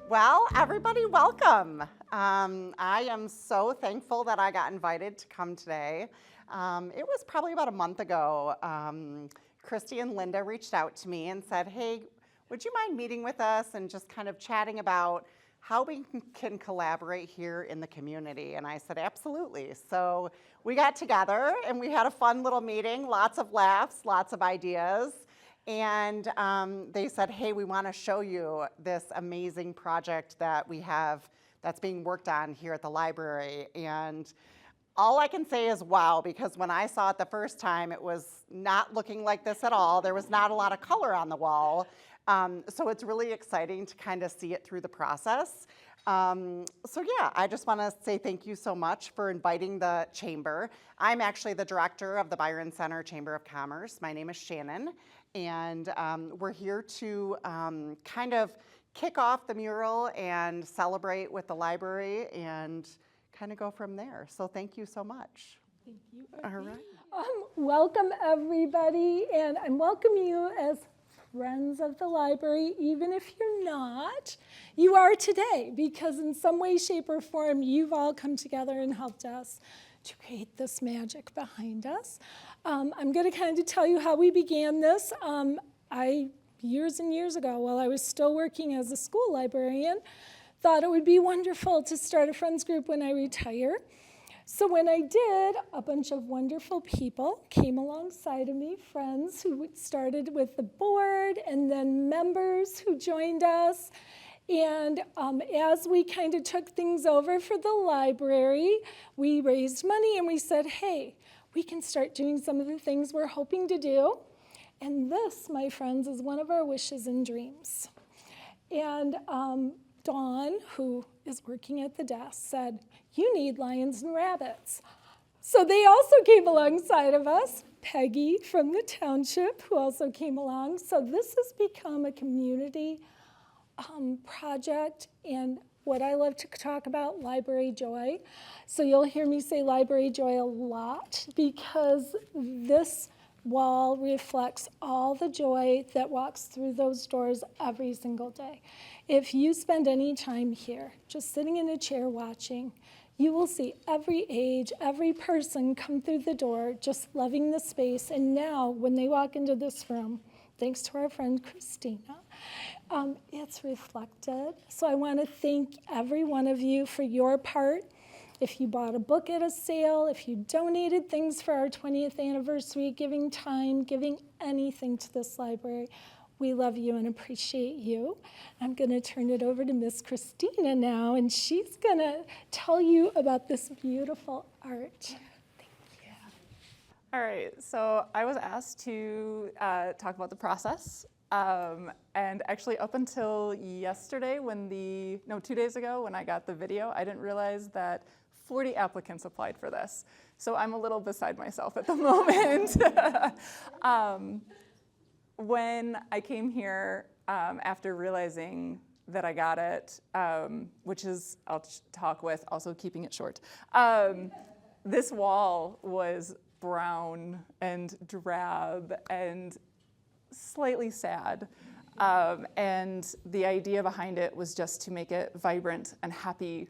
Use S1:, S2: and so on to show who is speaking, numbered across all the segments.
S1: Well, everybody, welcome. I am so thankful that I got invited to come today. It was probably about a month ago. Christy and Linda reached out to me and said, hey, would you mind meeting with us and just kind of chatting about how we can collaborate here in the community? And I said, absolutely. So we got together and we had a fun little meeting, lots of laughs, lots of ideas. And they said, hey, we want to show you this amazing project that we have that's being worked on here at the library. And all I can say is wow, because when I saw it the first time, it was not looking like this at all. There was not a lot of color on the wall. So it's really exciting to kind of see it through the process. So yeah, I just want to say thank you so much for inviting the Chamber. I'm actually the director of the Byron Center Chamber of Commerce. My name is Shannon, and we're here to kind of kick off the mural and celebrate with the library and kind of go from there. So thank you so much.
S2: Thank you.
S1: All right.
S2: Welcome everybody, and I welcome you as friends of the library, even if you're not. You are today, because in some way, shape, or form, you've all come together and helped us to create this magic behind us. I'm going to kind of tell you how we began this. Years and years ago, while I was still working as a school librarian, thought it would be wonderful to start a friends group when I retire. So when I did, a bunch of wonderful people came alongside of me, friends who started with the board and then members who joined us. And as we kind of took things over for the library, we raised money and we said, hey, we can start doing some of the things we're hoping to do. And this, my friends, is one of our wishes and dreams. And Dawn, who is working at the desk, said, you need lions and rabbits. So they also came alongside of us. Peggy from the Township, who also came along. So this has become a community project, and what I love to talk about, library joy. So you'll hear me say library joy a lot, because this wall reflects all the joy that walks through those doors every single day. If you spend any time here, just sitting in a chair watching, you will see every age, every person come through the door just loving the space. And now when they walk into this room, thanks to our friend Christina, it's reflected. So I want to thank every one of you for your part. If you bought a book at a sale, if you donated things for our 20th anniversary, giving time, giving anything to this library, we love you and appreciate you. I'm going to turn it over to Miss Christina now, and she's going to tell you about this beautiful art. Thank you.
S3: All right, so I was asked to talk about the process. And actually up until yesterday, 2 days ago when I got the video, I didn't realize that 40 applicants applied for this. So I'm a little beside myself at the moment. When I came here, after realizing that I got it, which is, I'll talk with, also keeping it short, this wall was brown and drab and slightly sad. And the idea behind it was just to make it vibrant and happy.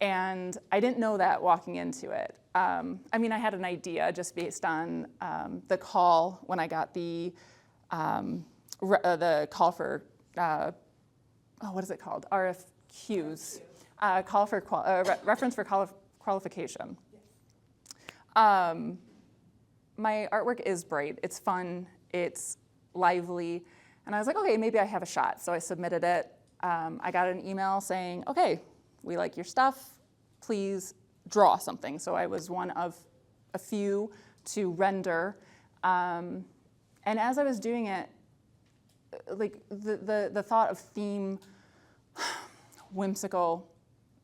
S3: And I didn't know that walking into it. I mean, I had an idea just based on the call when I got the call for, what is it called? RFQs, call for reference for qualification. My artwork is bright, it's fun, it's lively, and I was like, okay, maybe I have a shot. So I submitted it. I got an email saying, okay, we like your stuff, please draw something. So I was one of a few to render. And as I was doing it, like the thought of theme, whimsical,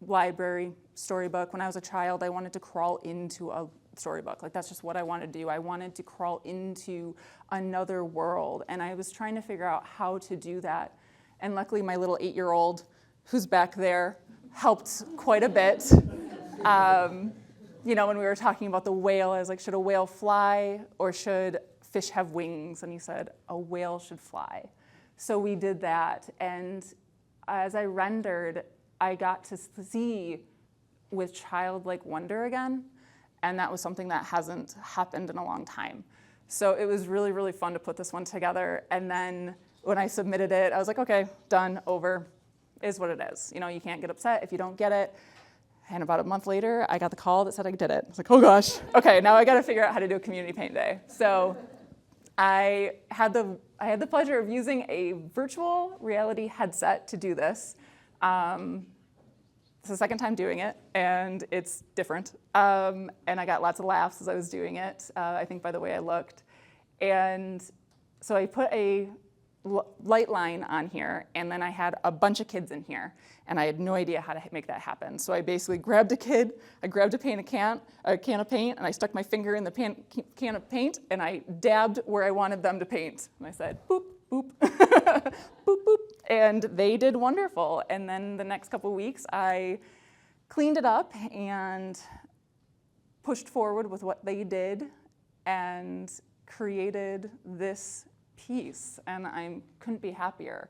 S3: library, storybook. When I was a child, I wanted to crawl into a storybook. Like, that's just what I wanted to do. I wanted to crawl into another world. And I was trying to figure out how to do that. And luckily, my little 8-year-old, who's back there, helped quite a bit. You know, when we were talking about the whale, I was like, should a whale fly or should fish have wings? And he said, a whale should fly. So we did that. And as I rendered, I got to see with childlike wonder again, and that was something that hasn't happened in a long time. So it was really, really fun to put this one together, and then when I submitted it, I was like, okay, done, over, is what it is. You know, you can't get upset if you don't get it. And about a month later, I got the call that said I did it. I was like, oh gosh, okay, now I gotta figure out how to do a community paint day. So I had the pleasure of using a virtual reality headset to do this. It's the second time doing it, and it's different. And I got lots of laughs as I was doing it, I think by the way I looked. And so I put a light line on here, and then I had a bunch of kids in here, and I had no idea how to make that happen. So I basically grabbed a kid, I grabbed a can of paint, and I stuck my finger in the can of paint, and I dabbed where I wanted them to paint. And I said, boop, boop, boop, boop, and they did wonderful. And then the next couple of weeks, I cleaned it up and pushed forward with what they did and created this piece, and I couldn't be happier.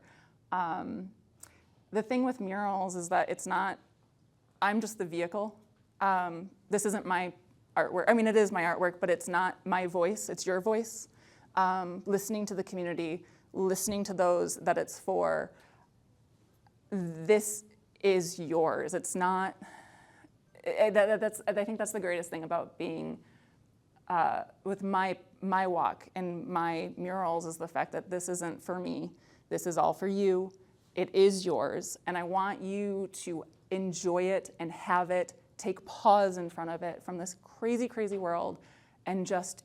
S3: The thing with murals is that it's not, I'm just the vehicle. This isn't my artwork. I mean, it is my artwork, but it's not my voice, it's your voice. Listening to the community, listening to those that it's for. This is yours. It's not, I think that's the greatest thing about being with my walk and my murals is the fact that this isn't for me. This is all for you. It is yours. And I want you to enjoy it and have it, take pause in front of it from this crazy, crazy world and just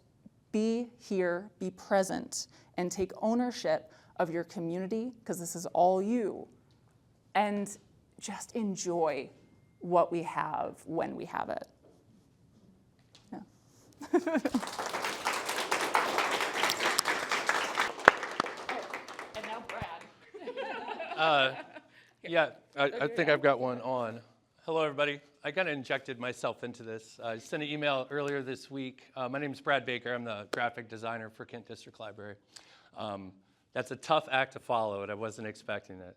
S3: be here, be present, and take ownership of your community because this is all you. And just enjoy what we have when we have it. Yeah. And now Brad.
S4: Yeah, I think I've got one on. Hello, everybody. I kind of injected myself into this. I sent an email earlier this week. My name is Brad Baker. I'm the graphic designer for Kent District Library. That's a tough act to follow, and I wasn't expecting it.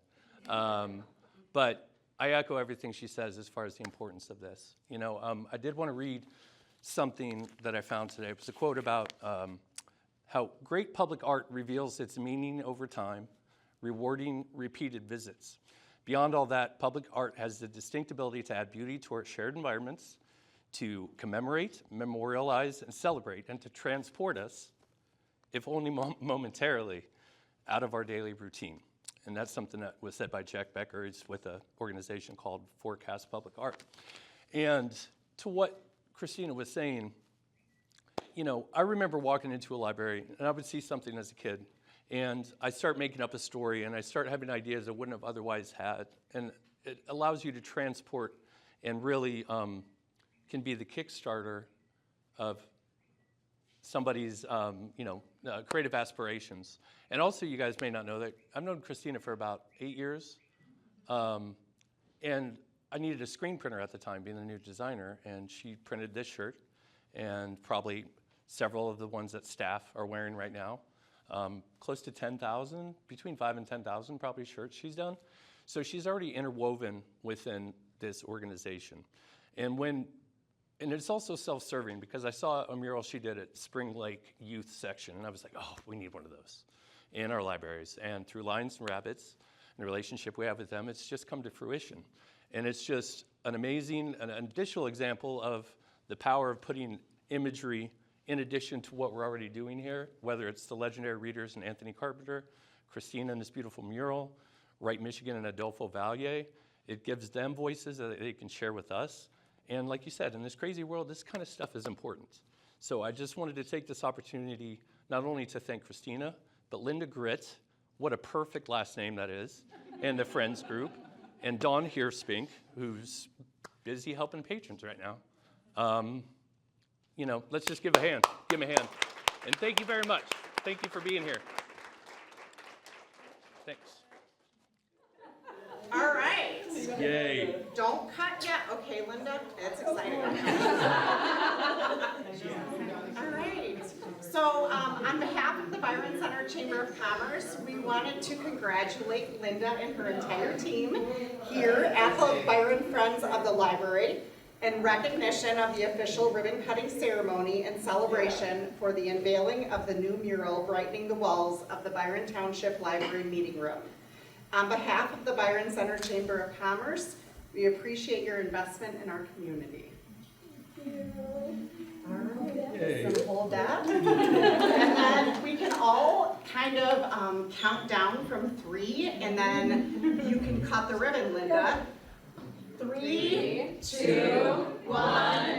S4: But I echo everything she says as far as the importance of this. You know, I did want to read something that I found today. It was a quote about how great public art reveals its meaning over time, rewarding repeated visits. Beyond all that, public art has the distinct ability to add beauty to our shared environments, to commemorate, memorialize, and celebrate, and to transport us, if only momentarily, out of our daily routine. And that's something that was said by Jack Becker. He's with an organization called Forecast Public Art. And to what Christina was saying, you know, I remember walking into a library and I would see something as a kid and I start making up a story and I start having ideas I wouldn't have otherwise had. And it allows you to transport and really can be the Kickstarter of somebody's creative aspirations. And also, you guys may not know that I've known Christina for about 8 years. And I needed a screen printer at the time, being the new designer, and she printed this shirt, and probably several of the ones that staff are wearing right now. Close to 10,000, between 5,000 and 10,000 probably shirts she's done. So she's already interwoven within this organization. And it's also self-serving because I saw a mural she did at Spring Lake Youth Section, and I was like, oh, we need one of those in our libraries. And through Lions and Rabbits and the relationship we have with them, it's just come to fruition. And it's just an amazing, an additional example of the power of putting imagery in addition to what we're already doing here, whether it's the legendary readers and Anthony Carpenter, Christina and this beautiful mural, Wright, Michigan and Adolfo Valle. It gives them voices that they can share with us. And like you said, in this crazy world, this kind of stuff is important. So I just wanted to take this opportunity not only to thank Christina, but Linda Gritt, what a perfect last name that is, and the Friends group, and Dawn Heerspink, who's busy helping patrons right now. You know, let's just give a hand. Give them a hand. And thank you very much. Thank you for being here. Thanks.
S1: All right.
S4: Yay.
S1: Don't cut yet. Okay, Linda, it's exciting. All right. So on behalf of the Byron Center Chamber of Commerce, we wanted to congratulate Linda and her entire team here at the Byron Friends of the Library in recognition of the official ribbon cutting ceremony and celebration for the unveiling of the new mural brightening the walls of the Byron Township Library Meeting Room. On behalf of the Byron Center Chamber of Commerce, we appreciate your investment in our community. So hold that. And then we can all kind of count down from 3, and then you can cut the ribbon, Linda. 3, 2, 1.